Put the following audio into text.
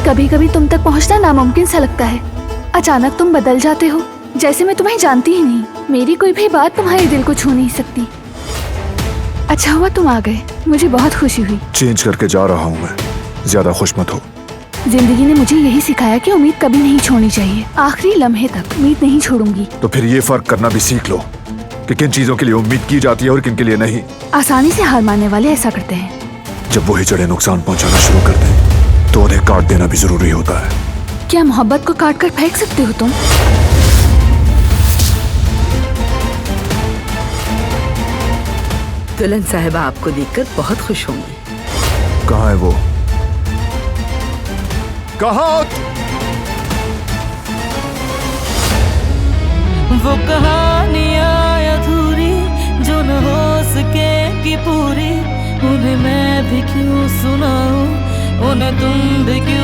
कभी कभी तुम तक पहुंचना नामुमकिन सा लगता है। अचानक तुम बदल जाते हो, जैसे मैं तुम्हें जानती ही नहीं। मेरी कोई भी बात तुम्हारे दिल को छू नहीं सकती। अच्छा हुआ तुम आ गए, मुझे बहुत खुशी हुई। चेंज करके जा रहा हूँ मैं, ज्यादा खुश मत हो। जिंदगी ने मुझे यही सिखाया कि उम्मीद कभी नहीं छोड़नी चाहिए। आखिरी लम्हे तक उम्मीद नहीं छोड़ूंगी। तो फिर ये फर्क करना भी सीख लो कि किन चीजों के लिए उम्मीद की जाती है और किन के लिए नहीं। आसानी से हार मानने वाले ऐसा करते हैं। जब वही जड़ें नुकसान पहुंचाना शुरू कर दें तो उन्हें काट देना भी जरूरी होता है। क्या मोहब्बत को काट कर फेंक सकते हो तुम? दुल्हन साहिबा आपको देखकर बहुत खुश होंगी। कहाँ है वो? कहाँ? वो कहानियाँ अधूरी जो न हो सके कि पूरी, उन्हें मैं भी क्यों सुनाऊं, उन्हें तुम भी क्यों